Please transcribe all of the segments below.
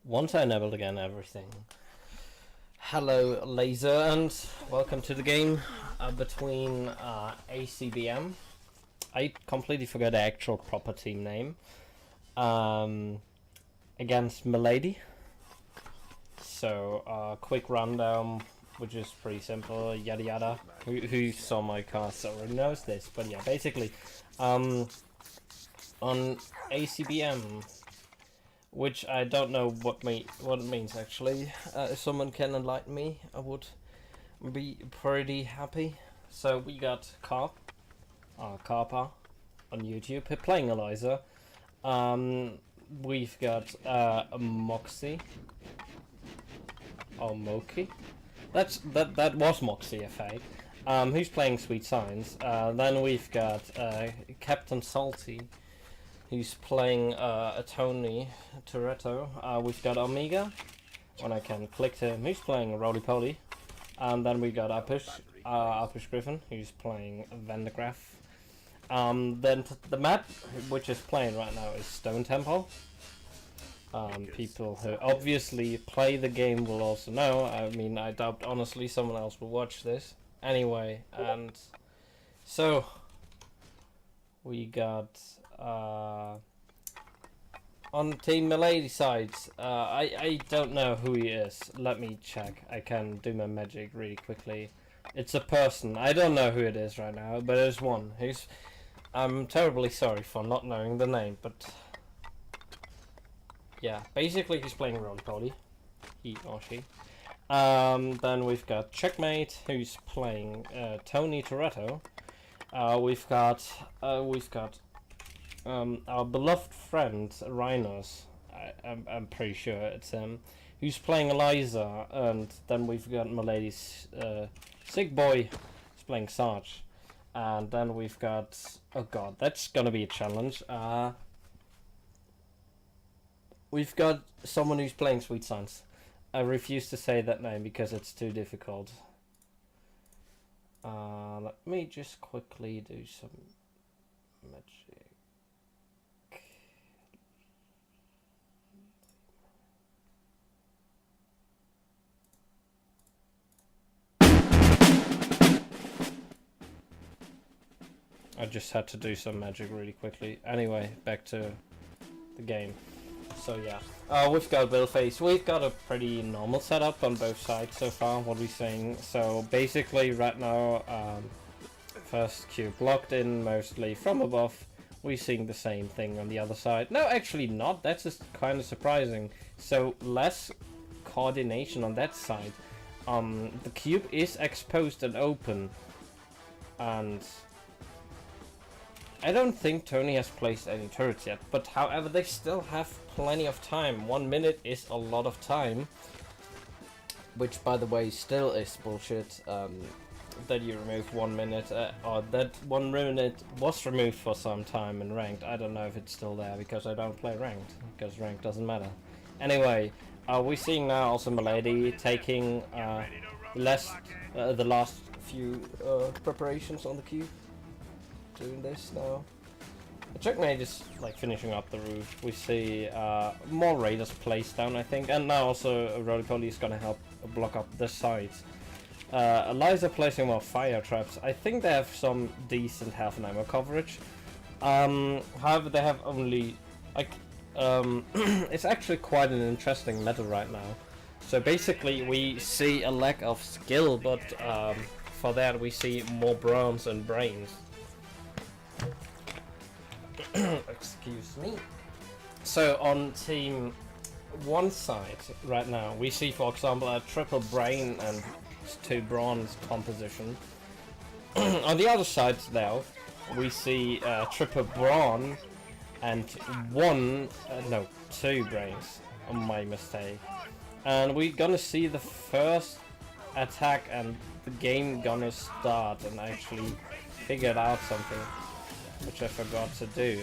Once I enabled again everything. Hello, Laser, and welcome to the game between ACBM. I completely forgot the actual proper team name. Against Malady. So, quick rundown, which is pretty simple, yada yada. Who saw my cast already knows this, but yeah, basically, on ACBM, which I don't know what it means actually. If someone can enlighten me, I would be pretty happy. So we got Carpa on YouTube playing Eliza. We've got Moxie or Moki. That was Moxie, I think. Who's playing Sweet Science? Then we've got Captain Salty, who's playing a Tony Toretto. We've got Omega, when I can click him, who's playing Roly Poly. And then we got Apush Griffin, who's playing Vandergraaf. Then the map, which is playing right now, is Stone Temple. People who obviously play the game will also know. I mean, I doubt honestly someone else will watch this. Anyway, and so we got on Team Malady sides. I don't know who he is. Let me check. I can do my magic really quickly. It's a person. I don't know who it is right now, but there's one who's. I'm terribly sorry for not knowing the name, but yeah, basically he's playing roly-poly, he or she. Then we've got Checkmate, who's playing Tony Toretto. We've got our beloved friend Rhinos. I'm pretty sure it's him, who's playing Eliza, and then we've got Malady's Sick Boy, who's playing Sarge, and then we've got, oh god, that's gonna be a challenge. We've got someone who's playing Sweet Science. I refuse to say that name because it's too difficult. Let me just quickly do some magic. I just had to do some magic really quickly. Anyway, back to the game. So yeah, we've got Billface. We've got a pretty normal setup on both sides so far, what we're saying. So basically right now, first cube blocked in mostly from above. We're seeing the same thing on the other side. No, actually not. That's just kind of surprising. So less coordination on that side. The cube is exposed and open. And I don't think Tony has placed any turrets yet, but however they still have plenty of time. 1 minute is a lot of time, which by the way still is bullshit, that you remove 1 minute, or that 1 minute was removed for some time in ranked. I don't know if it's still there because I don't play ranked, because ranked doesn't matter. Anyway, we're seeing now also Malady taking the last few preparations on the cube. Doing this now. Checkmate is like finishing up the roof. We see more raiders placed down, I think, and now also Roly-Poly is gonna help block up the sides. Eliza placing more fire traps. I think they have some decent health and ammo coverage. However, they have only like it's actually quite an interesting meta right now. So basically, we see a lack of skill, but for that we see more bronze and brains. Excuse me. So on team one side right now we see, for example, a triple brain and 2 bronze composition. On the other side now we see triple brawn and 2 brains, on my mistake. And we're gonna see the first attack and the game gonna start, and actually figured out something which I forgot to do.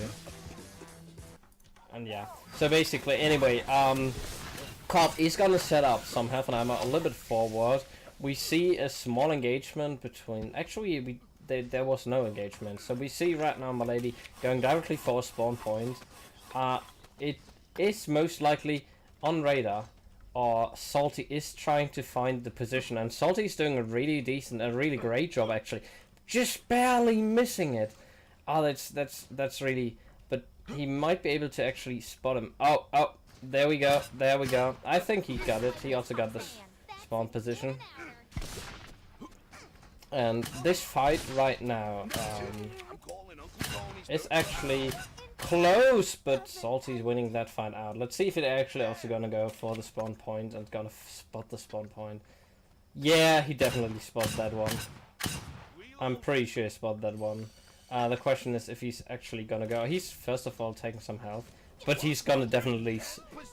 And yeah, so basically, anyway, Cop is gonna set up some health and ammo a little bit forward. We see a small engagement between, actually there was no engagement, so we see right now Malady going directly for a spawn point. It is most likely on radar, or Salty is trying to find the position, and Salty is doing a really great job actually, just barely missing it. Oh, that's really, but he might be able to actually spot him. Oh, there we go. I think he got it. He also got this spawn position. And this fight right now is actually close, but Salty's winning that fight out. Let's see if it actually also gonna go for the spawn point and gonna spot the spawn point. Yeah, he definitely spots that one. I'm pretty sure he spotted that one. The question is if he's actually gonna go. He's first of all taking some health, but he's gonna definitely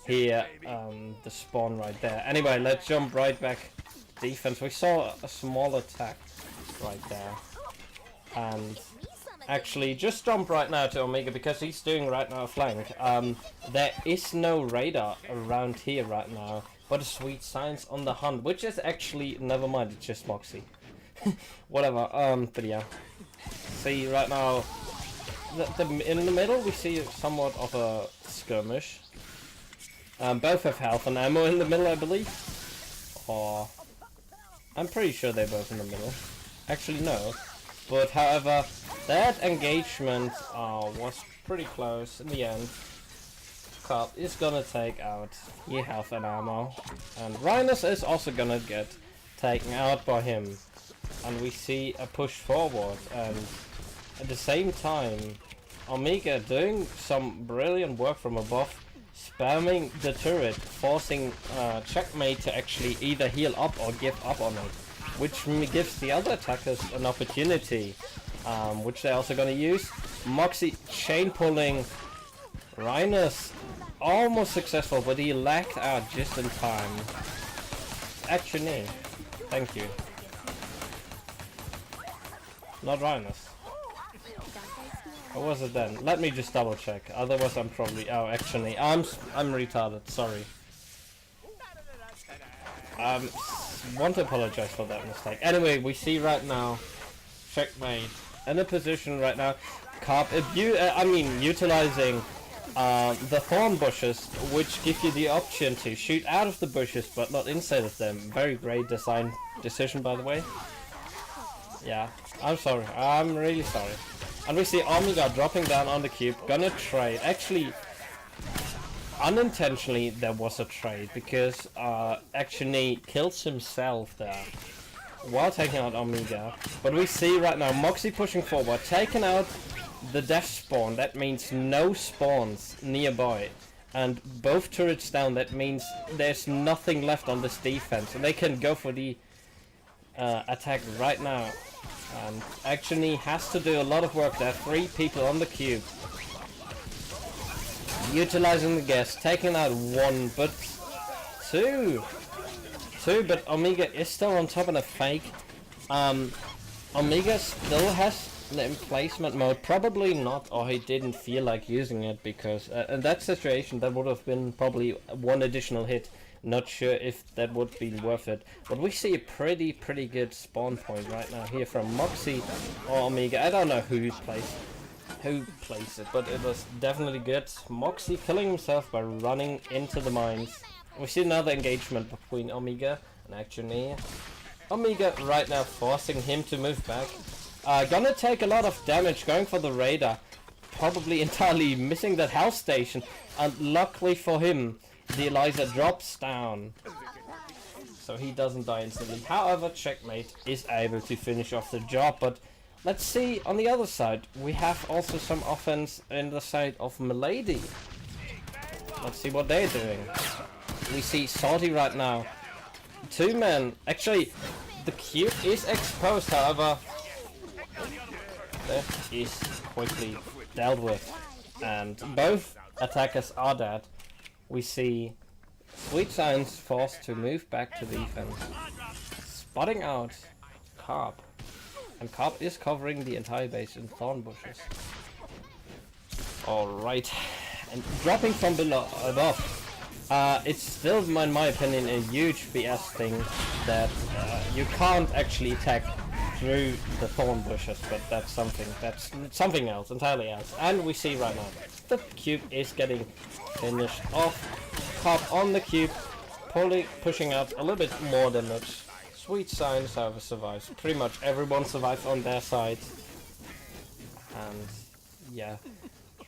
hear the spawn right there. Anyway, let's jump right back defense. We saw a small attack right there, and actually just jump right now to Omega because he's doing right now a flank. There is no radar around here right now, but a sweet science on the hunt, which is actually, never mind, it's just Moxie. Whatever. But yeah, see right now in the middle we see somewhat of a skirmish. Both have health and ammo in the middle, I believe, or I'm pretty sure they're both in the middle. Actually, no. But however, that engagement was pretty close in the end. Carp is gonna take out your health and ammo, and Rhinus is also gonna get taken out by him. And we see a push forward, and at the same time, Omega doing some brilliant work from above, spamming the turret, forcing Checkmate to actually either heal up or give up on it, which gives the other attackers an opportunity, which they're also gonna use. Moxie chain pulling Rhinus, almost successful, but he lagged out just in time. Actually, thank you. Not Rhinus. What was it then? Let me just double check. Otherwise I'm probably... Oh, actually, I'm retarded. Sorry. Want to apologize for that mistake. Anyway, we see right now Checkmate in a position right now. Carp, utilizing the thorn bushes, which give you the option to shoot out of the bushes but not inside of them. Very great decision, by the way. Yeah, I'm sorry. I'm really sorry. And we see Omega dropping down on the cube, gonna trade. Actually, unintentionally there was a trade, because actually kills himself there while taking out Omega. But we see right now Moxie pushing forward, taking out the death spawn. That means no spawns nearby, and both turrets down. That means there's nothing left on this defense, and they can go for the attack right now. And actually has to do a lot of work. There are 3 people on the cube, utilizing the gas, taking out 1, but 2, but Omega is still on top of a fake. Omega still has the emplacement mode, probably not, or he didn't feel like using it, because in that situation that would have been probably 1 additional hit. Not sure if that would be worth it, but we see a pretty good spawn point right now here from Moxie or Omega. I don't know who placed it, but it was definitely good. Moxie killing himself by running into the mines. We see another engagement between Omega and Actually. Omega right now forcing him to move back. Gonna take a lot of damage, going for the radar, probably entirely missing that health station, and luckily for him, the Eliza drops down, so he doesn't die instantly. However, Checkmate is able to finish off the job. But let's see, on the other side, we have also some offense in the side of Malady. Let's see what they're doing. We see Salty right now. 2 men. Actually, the cube is exposed, however, that is quickly dealt with. And both attackers are dead. We see Sweet Science forced to move back to defense, spotting out Carp, and Carp is covering the entire base in thorn bushes. Alright, and dropping from below above. It's still, in my opinion, a huge BS thing that you can't actually attack through the thorn bushes, but that's something else, entirely else. And we see right now the cube is getting finished off. Cop on the cube, pushing out a little bit more damage. Sweet Science, however, survives. Pretty much everyone survives on their side. And yeah,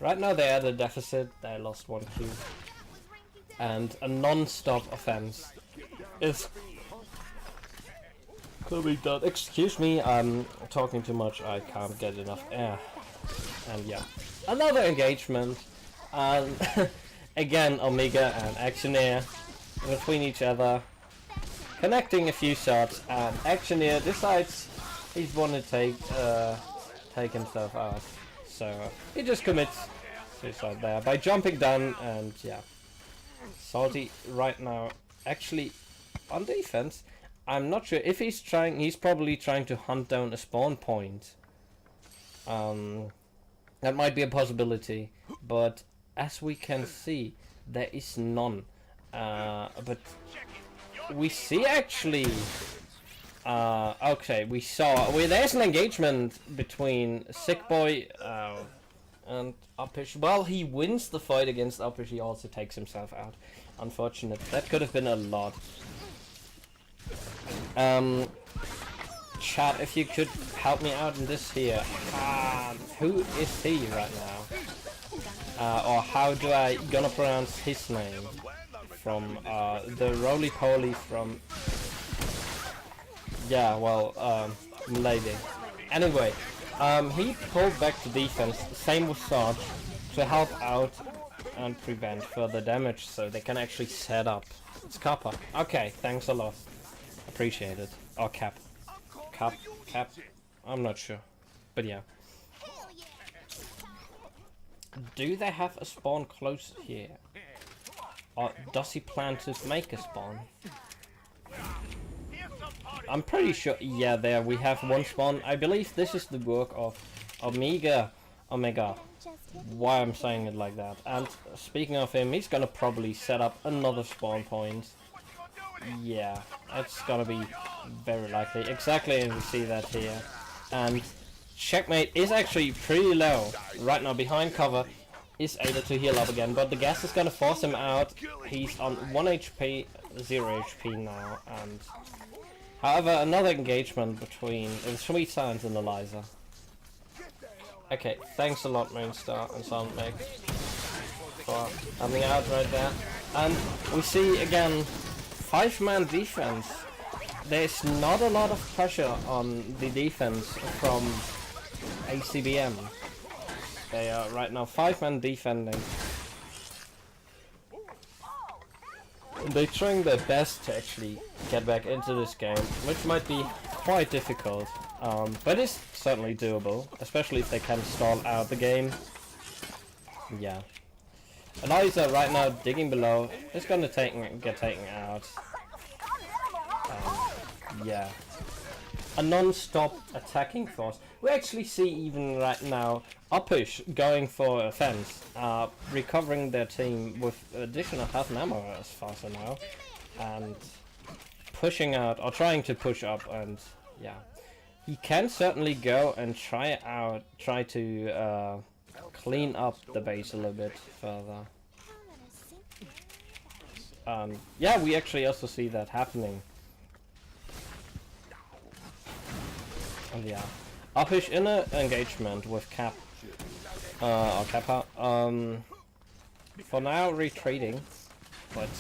right now they're at a deficit. They lost 1 cube. And a non-stop offense is coming down. Excuse me, I'm talking too much. I can't get enough air. And yeah, another engagement. And again, Omega and Actioneer between each other, connecting a few shots, and Actioneer decides he's want to take himself out. So he just commits suicide there by jumping down, and yeah. Salty right now actually on defense. I'm not sure if he's probably trying to hunt down a spawn point. That might be a possibility, but as we can see, there is none. But we see actually. Okay, we saw. There's an engagement between Sick Boy and Uppish. Well, he wins the fight against Uppish. He also takes himself out. Unfortunate. That could have been a lot. Chat, if you could help me out in this here. Who is he right now? Or how do I gonna pronounce his name? From the roly-poly from... Yeah, well, Malady. Anyway, he pulled back to defense, same with Sarge, to help out and prevent further damage so they can actually set up. It's Kappa. Okay, thanks a lot. Appreciate it. Or Cap. Cap. I'm not sure. But yeah. Do they have a spawn close here? Or does he plan to make a spawn? I'm pretty sure, yeah, there we have one spawn. I believe this is the work of Omega. Why I'm saying it like that. And speaking of him, he's gonna probably set up another spawn point. Yeah, it's gonna be very likely. Exactly, and we see that here. And Checkmate is actually pretty low right now behind cover. Is able to heal up again, but the gas is gonna force him out. He's on 1 HP, 0 HP now, and however, another engagement between Sweet Science and Eliza. Okay, thanks a lot, Moonstar and Soundmix, for helping out right there. And we see again 5-man defense. There's not a lot of pressure on the defense from ACBM. They are right now 5-man defending. They're trying their best to actually get back into this game, which might be quite difficult, but it's certainly doable, especially if they can stall out the game. Yeah. Eliza right now digging below is gonna get taken out. Yeah. A non-stop attacking force. We actually see even right now Uppish going for offense, recovering their team with additional health and ammo as far as I know, and pushing out, or trying to push up, and yeah. He can certainly go and try to clean up the base a little bit further. Yeah, we actually also see that happening. And yeah, Uppish in an engagement with Cap, or Kappa. For now, retreating. But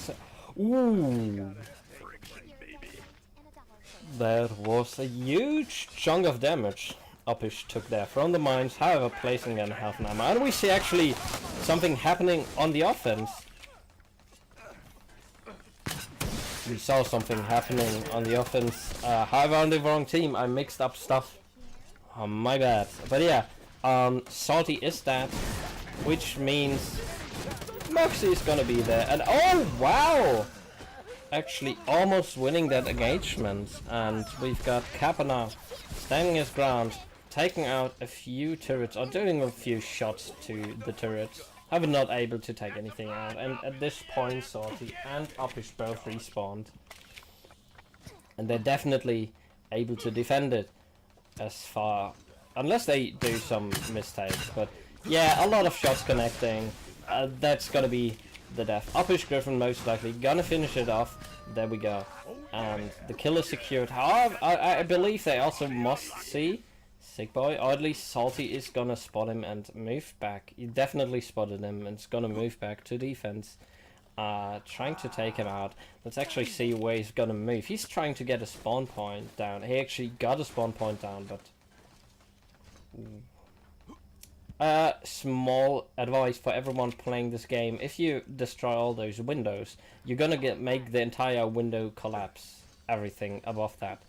ooh, that was a huge chunk of damage Uppish took there from the mines. However, placing in half an ammo, and we see actually something happening on the offense. We saw something happening on the offense. However, on the wrong team, I mixed up stuff. Oh, my bad. But yeah, Salty is dead, which means Moxie is gonna be there. And oh wow! Actually, almost winning that engagement. And we've got Kappa now standing his ground, taking out a few turrets, or doing a few shots to the turrets. However, not able to take anything out, and at this point Salty and Uppish both respawned. And they're definitely able to defend it as far, unless they do some mistakes, but yeah, a lot of shots connecting. That's gonna be the death. Uppish Griffin most likely gonna finish it off. There we go. And the kill is secured. However, I believe they also must see Sick Boy, or at least Salty is gonna spot him and move back. He definitely spotted him and is gonna move back to defense. Trying to take him out. Let's actually see where he's gonna move. He's trying to get a spawn point down. He actually got a spawn point down, but... small advice for everyone playing this game: if you destroy all those windows, you're gonna make the entire window collapse, everything above that,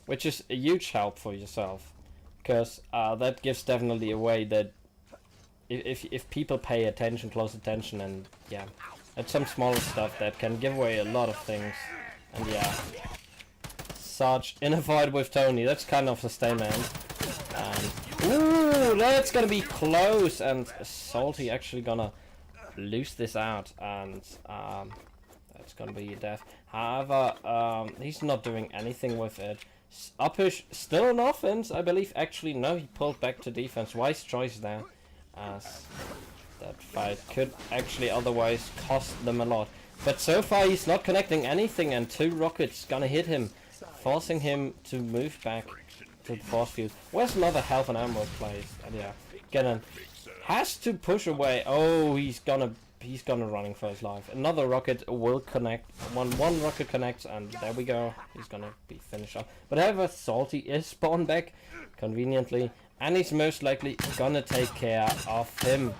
which is a huge help for yourself, because that gives definitely a way that if people pay attention, close attention, and yeah, it's some smaller stuff that can give away a lot of things. And yeah, Sarge in a fight with Tony, that's kind of a statement. Ooh, that's gonna be close, and Salty actually gonna lose this out, and that's gonna be a death. However, he's not doing anything with it. Uppish still on offense, I believe. Actually, no, he pulled back to defense. Wise choice there, as that fight could actually otherwise cost them a lot. But so far, he's not connecting anything, and 2 rockets gonna hit him, forcing him to move back to the force field. Where's another health and ammo placed? And yeah, Gannon has to push away. Oh, he's gonna running for his life. Another rocket will connect. One rocket connects, and there we go. He's gonna be finished off. But however, Salty is spawned back conveniently, and he's most likely gonna take care of him.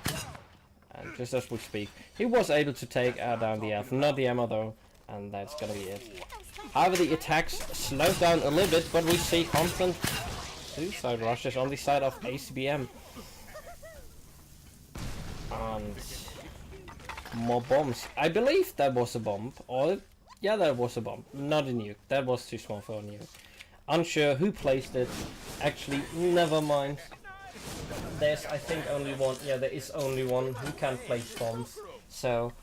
And just as we speak, he was able to take down the elf, not the ammo though, and that's gonna be it. However, the attacks slowed down a little bit, but we see constant suicide rushes on the side of ACBM. And more bombs. I believe that was a bomb, or yeah, that was a bomb, not a nuke. That was too small for a nuke. Unsure who placed it. Actually, never mind. There's, I think, only one. Yeah, there is only one who can place bombs. So.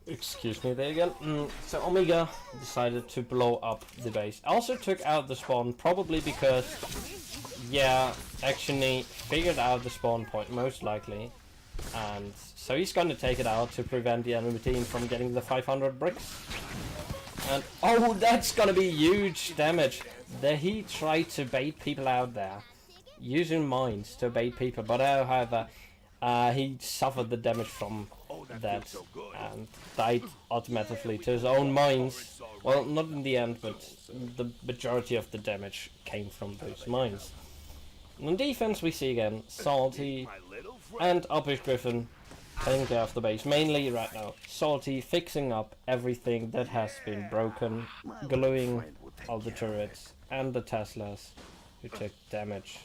Excuse me there again. So Omega decided to blow up the base. Also took out the spawn, probably because, yeah, actually figured out the spawn point, most likely. And so he's gonna take it out to prevent the enemy team from getting the 500 bricks. And oh, that's gonna be huge damage. There he tried to bait people out there, using mines to bait people, but however, he suffered the damage from that and died automatically to his own mines. Well, not in the end, but the majority of the damage came from those mines. And on defense, we see again Salty and Uppish Griffin taking care of the base, mainly right now. Salty fixing up everything that has been broken, gluing all the turrets and the Teslas who took damage.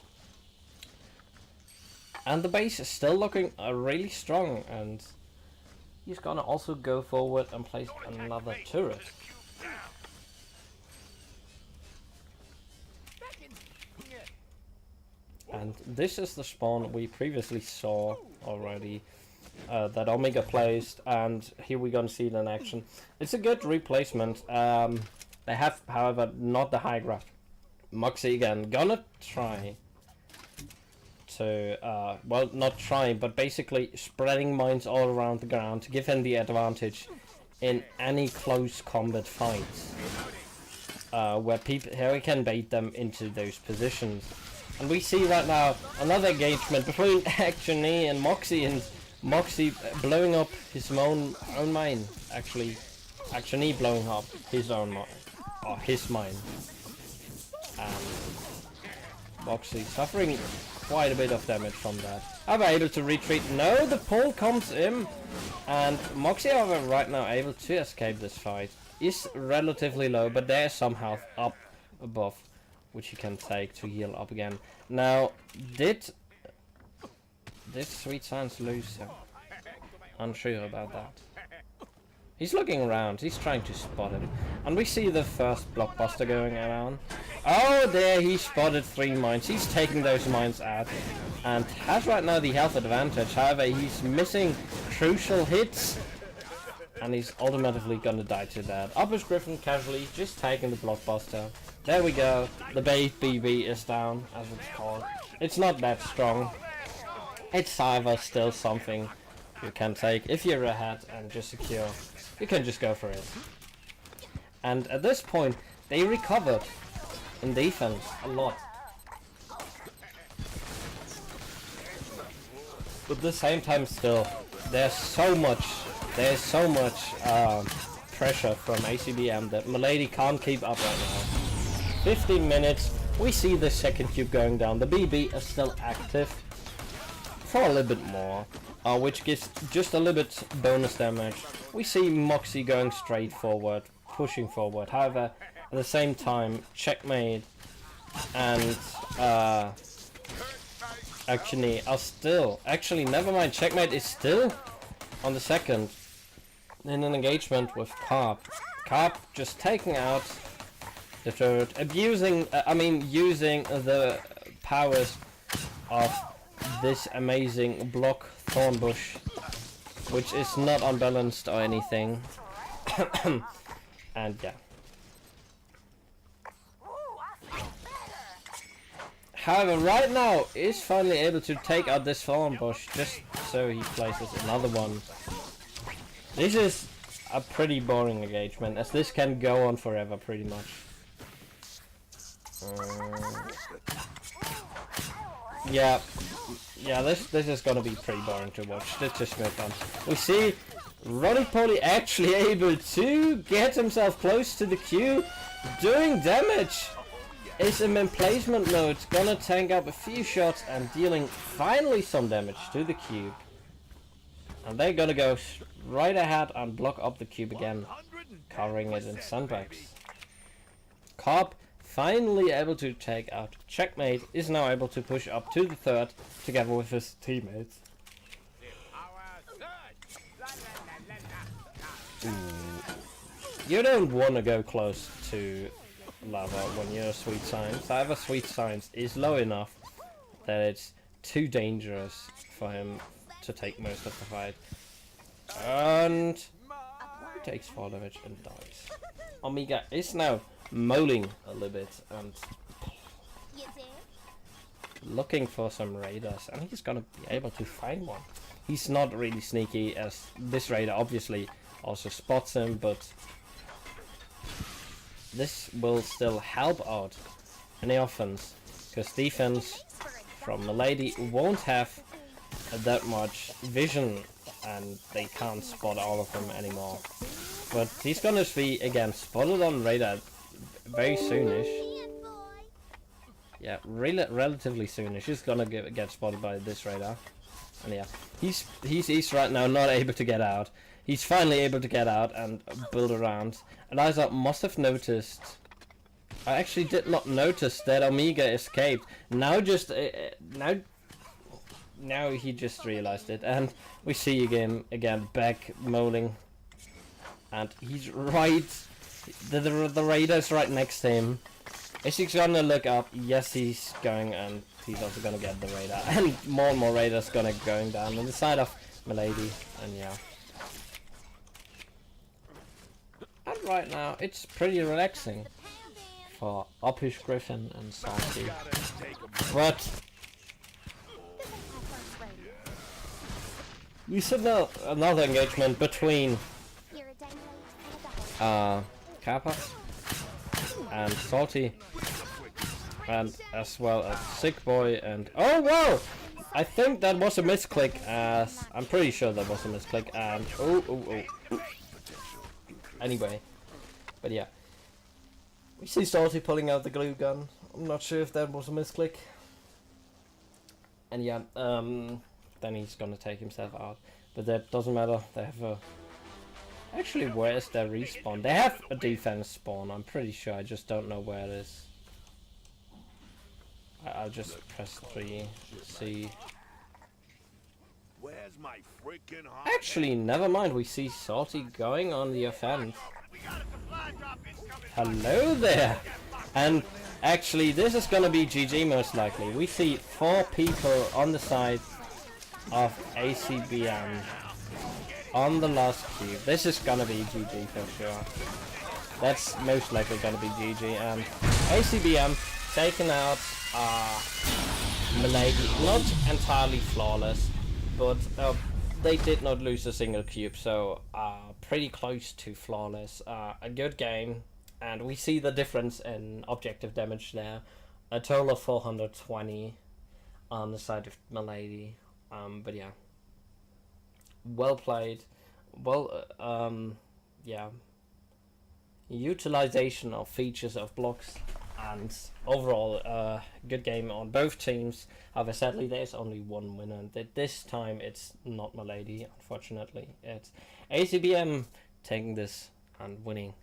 And the base is still looking really strong, and he's gonna also go forward and place another turret. And this is the spawn we previously saw already, that Omega placed, and here we're gonna see it in action. It's a good replacement. They have, however, not the high ground. Moxie again, gonna try to, well, not trying, but basically spreading mines all around the ground to give him the advantage in any close combat fights, where he can bait them into those positions. And we see right now another engagement between Actiony and Moxie blowing up his own mine. Actually, Actiony blowing up his own mine, or his mine. And Moxie suffering quite a bit of damage from that. However, able to retreat. No, the pole comes in, and Moxie, however, right now able to escape this fight. Is relatively low, but there's some health up above, which he can take to heal up again. Now, did Sweet Science lose him? Unsure about that. He's looking around, he's trying to spot him. And we see the first blockbuster going around. Oh, there he spotted 3 mines. He's taking those mines out and has right now the health advantage. However, he's missing crucial hits, and he's ultimately gonna die to that. Uppish Griffin casually just taking the blockbuster. There we go. The bait BB is down, as it's called. It's not that strong. it's either still something you can take. If you're ahead and just secure, you can just go for it. And at this point, they recovered in defense a lot. But at the same time still, there's so much pressure from ACBM that Malady can't keep up right now. 15 minutes, we see the second cube going down. The BB is still active for a little bit more, which gives just a little bit bonus damage. We see Moxie going straight forward, pushing forward. However, at the same time, Checkmate and actually never mind, Checkmate is still on the second in an engagement with Carp. Carp just taking out the third, using the powers of this amazing block Thornbush, which is not unbalanced or anything. And yeah. However, right now is finally able to take out this Thornbush, just so he places another one. This is a pretty boring engagement, as this can go on forever pretty much. Yeah, this is gonna be pretty boring to watch. Let's just move on. We see Roddy Polly actually able to get himself close to the queue, doing damage. Is in placement mode, gonna tank up a few shots and dealing finally some damage to the cube. And they're gonna go right ahead and block up the cube again, covering it in sandbags. Carp finally able to take out Checkmate, is now able to push up to the third together with his teammates. You don't want to go close to lava when you're Sweet Science. However, Sweet Science is low enough that it's too dangerous for him to take most of the fight. And he takes 4 damage and dies. Omega is now moling a little bit and looking for some raiders, and he's gonna be able to find one. He's not really sneaky, as this raider obviously also spots him, but this will still help out in the offense, because defense from Malady won't have that much vision and they can't spot all of them anymore. But he's gonna be again spotted on radar very soonish. Yeah, relatively soonish. He's gonna get spotted by this radar. And yeah, he's right now not able to get out. He's finally able to get out and build around. And Isaac must have noticed. I actually did not notice that Omega escaped. Now now he just realized it, and we see again back molding, and he's right. The raider's right next to him. Is he gonna look up? Yes, he's going, and he's also gonna get the radar, and more raiders going down on the side of Malady, and yeah. And right now, it's pretty relaxing for Uppish Griffin and Salty. But we see now another engagement between Kappa and Salty, and as well as Sick Boy, and oh wow! I think that was a misclick, as I'm pretty sure that was a misclick, and oh. Anyway, but yeah, we see Salty pulling out the glue gun. I'm not sure if that was a misclick. And yeah, then he's gonna take himself out. But that doesn't matter. They have a... Actually, where's their respawn? They have a defense spawn, I'm pretty sure. I just don't know where it is. I'll just press 3, see. Where's my freaking Actually, never mind. We see Salty going on the offense. Hello there! And actually, this is gonna be GG most likely. We see 4 people on the side of ACBM on the last cube. This is gonna be GG for sure. That's most likely gonna be GG. And ACBM taking out Malady, not entirely flawless, but they did not lose a single cube, so pretty close to flawless. A good game, and we see the difference in objective damage there. A total of 420 on the side of Malady. But yeah, well played. Well, yeah, utilization of features of blocks, and overall good game on both teams. However, sadly there's only one winner. This time it's not Malady, unfortunately. It's ACBM taking this and winning.